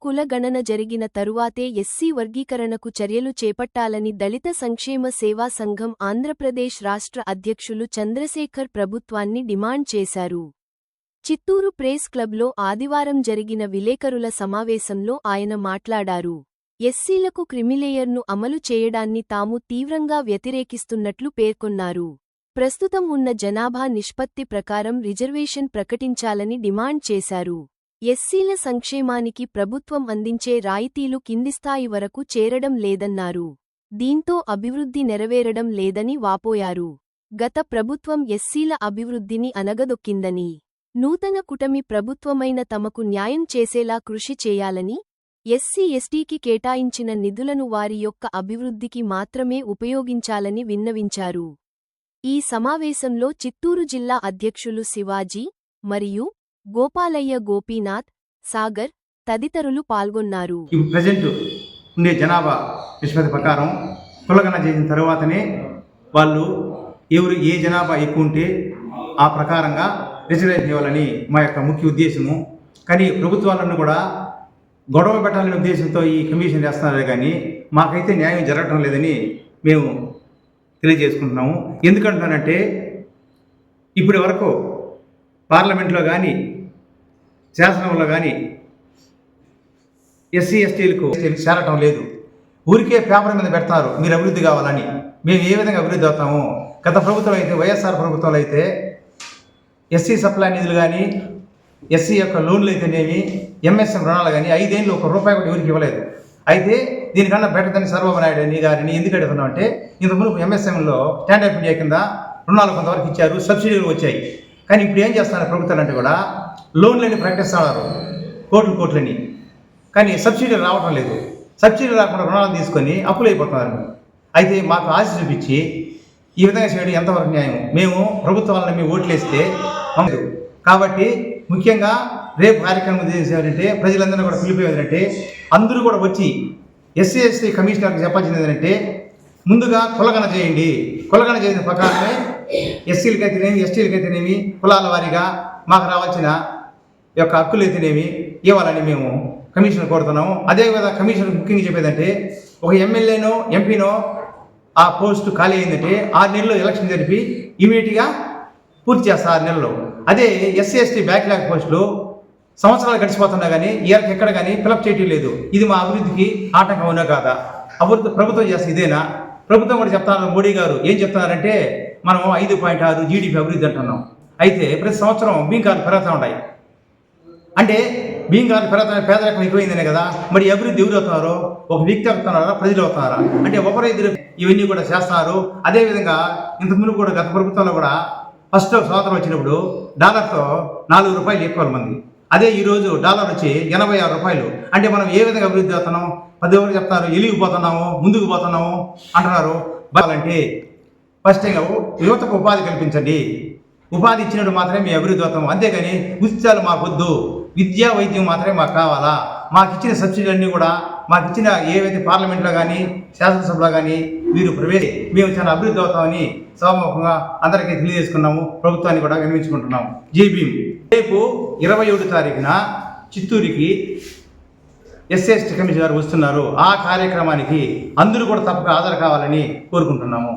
కుల గణన జరిగిన తరువాతే ఎస్సీ వర్గీకరణకు చర్యలు చేపట్టాలని దళిత సంక్షేమ సేవా సంఘం ఆంధ్రప్రదేశ్ రాష్ట్ర అధ్యక్షులు చంద్రశేఖర్ ప్రభుత్వాన్ని డిమాండ్ చేశారు. చిత్తూరు ప్రెస్ క్లబ్లో ఆదివారం జరిగిన విలేకరుల సమావేశంలో ఆయన మాట్లాడారు. ఎస్సీలకు క్రిమిలేయర్ను అమలు చేయడాన్ని తాము తీవ్రంగా వ్యతిరేకిస్తున్నట్లు పేర్కొన్నారు. ప్రస్తుతం ఉన్న జనాభా నిష్పత్తి ప్రకారం రిజర్వేషన్ ప్రకటించాలని డిమాండ్ చేశారు. ఎస్సీల సంక్షేమానికి ప్రభుత్వం అందించే రాయితీలు కింది స్థాయి వరకు చేరడం లేదన్నారు. దీంతో అభివృద్ధి నెరవేరడం లేదని వాపోయారు. గత ప్రభుత్వం ఎస్సీల అభివృద్ధిని అనగదొక్కిందని, నూతన కూటమి ప్రభుత్వమైన తమకు న్యాయం చేసేలా కృషి చేయాలని, ఎస్సీ ఎస్టీకి కేటాయించిన నిధులను వారి యొక్క అభివృద్ధికి మాత్రమే ఉపయోగించాలని విన్నవించారు. ఈ సమావేశంలో చిత్తూరు జిల్లా అధ్యక్షులు శివాజీ మరియు గోపాలయ్య, గోపీనాథ్, సాగర్ తదితరులు పాల్గొన్నారు. ప్రెజెంట్ ఉండే జనాభా నిష్పత్తి ప్రకారం కులగణన చేసిన తరువాతనే వాళ్ళు ఏ జనాభా ఎక్కువ ఉంటే ఆ ప్రకారంగా రిజర్వేషన్ ఇవ్వాలని మా యొక్క ముఖ్య ఉద్దేశము. కానీ ప్రభుత్వాలను కూడా గొడవ పెట్టాలనే ఉద్దేశంతో ఈ కమిషన్ చేస్తున్నారు, కానీ మాకైతే న్యాయం జరగటం లేదని మేము తెలియజేసుకుంటున్నాము. ఎందుకంటున్నానంటే ఇప్పటి వరకు పార్లమెంట్లో కానీ శాసనంలో కానీ ఎస్సీ ఎస్టీలకు చేరటం లేదు. ఊరికే పేపర్ మీద పెడతారు మీరు అభివృద్ధి కావాలని. మేము ఏ విధంగా అభివృద్ధి అవుతాము? గత ప్రభుత్వం అయితే, వైఎస్ఆర్ ప్రభుత్వంలో అయితే ఎస్సీ సప్లై నిధులు కానీ, ఎస్సీ యొక్క లోన్లు అయితేనేమి, ఎంఎస్ఎం రుణాలు కానీ 5 ఏళ్ళు ₹1 కూడా ఎవరికి ఇవ్వలేదు. అయితే దీనికన్నా బెటర్దని చంద్రబాబు నాయుడు గారిని ఎందుకు అడుగుతున్నాం అంటే, ఇంతకుముందు ఎంఎస్ఎంలో స్టాండర్డ్ ఇండియా కింద రుణాలు కొంతవరకు ఇచ్చారు, సబ్సిడీలు వచ్చాయి. కానీ ఇప్పుడు ఏం చేస్తున్నారు ప్రభుత్వాలు అంటే కూడా లోన్లని ప్రకటిస్తున్నారు, కోట్లని. కానీ సబ్సిడీలు రావటం లేదు. సబ్సిడీ రాకుండా రుణాలను తీసుకొని అప్పులు అయిపోతున్నారు. అయితే మాకు ఆశ చూపించి ఈ విధంగా చేయడం ఎంతవరకు న్యాయం? మేము ప్రభుత్వాలను మేము ఓట్లేస్తే కాబట్టి ముఖ్యంగా రేపు కార్యక్రమం చేసేదంటే ప్రజలందరూ కూడా పిలిపేదంటే అందరూ కూడా వచ్చి ఎస్సీ ఎస్టీ కమిషనర్కి చెప్పాల్సింది ఏంటంటే, ముందుగా కులగణన చేయండి. కులగణన చేసిన ప్రకారమే ఎస్సీలకైతేనేమి, ఎస్టీలకైతేనేమి కులాల వారీగా మాకు రావాల్సిన యొక్క హక్కులు అయితేనేమి ఇవ్వాలని మేము కమిషన్ కోరుతున్నాము. అదేవిధంగా కమిషన్ ముఖ్యంగా చెప్పేదంటే, ఒక ఎమ్మెల్యేనో ఎంపీనో ఆ పోస్టు ఖాళీ అయిందంటే 6 నెలల్లో ఎలక్షన్ జరిపి ఇమీడియట్గా పూర్తి చేస్తారు 6 నెలల్లో. అదే ఎస్సీ ఎస్టీ బ్యాక్లాగ్ పోస్టులు సంవత్సరాలు గడిచిపోతున్నా కానీ ఇవాళకి ఎక్కడ కానీ ఫిలప్ చేయటం లేదు. ఇది మా అభివృద్ధికి ఆటంకం అవునా కాదా? అభివృద్ధి ప్రభుత్వం చేస్తే ఇదేనా? ప్రభుత్వం కూడా చెప్తున్నారు, మోడీ గారు ఏం చెప్తున్నారంటే మనం 5.6 జీడీపీ అభివృద్ధి అంటున్నాం. అయితే ప్రతి సంవత్సరం బీంకార్లు పెరుగుతూ ఉన్నాయి. అంటే బీంకార్లు పెరుగుతున్న పేదరికం ఎక్కువైందనే కదా. మరి అభివృద్ధి ఎవరు అవుతున్నారో? ఒక వ్యక్తి అవుతున్నారా, ప్రజలు అవుతున్నారా? అంటే ఒకరు ఇద్దరు ఇవన్నీ కూడా చేస్తున్నారు. అదేవిధంగా ఇంతకుముందు కూడా గత ప్రభుత్వంలో కూడా ఫస్ట్ స్వాతంత్రం వచ్చినప్పుడు డాలర్తో ₹4 ఎక్కువ మంది. అదే ఈరోజు డాలర్ వచ్చి ₹86. అంటే మనం ఏ విధంగా అభివృద్ధి అవుతున్నాం? 10 ఎవరు చెప్తారు ఎలిగిపోతున్నాము, ముందుకు పోతున్నాము అంటున్నారు. అంటే ఫస్ట్ యువతకు ఉపాధి కల్పించండి. ఉపాధి ఇచ్చినట్టు మాత్రమే మీ అభివృద్ధి అవుతాము. అంతేగాని ఉచితాలు మాకు వద్దు, విద్యా వైద్యం మాత్రమే మాకు కావాలా. మాకు ఇచ్చిన సబ్సిడీలు అన్నీ కూడా మాకు ఇచ్చిన ఏవైతే పార్లమెంట్లో కానీ శాసనసభలో కానీ మీరు మేము చాలా అభివృద్ధి అవుతామని సభాముఖంగా అందరికీ తెలియజేసుకున్నాము. ప్రభుత్వాన్ని కూడా వినిపించుకుంటున్నాము. జై భీమ్. రేపు 27 తారీఖున చిత్తూరుకి ఎస్సీ ఎస్టీ కమిషన్ గారు వస్తున్నారు. ఆ కార్యక్రమానికి అందరూ కూడా తప్పక హాజరు కావాలని కోరుకుంటున్నాము.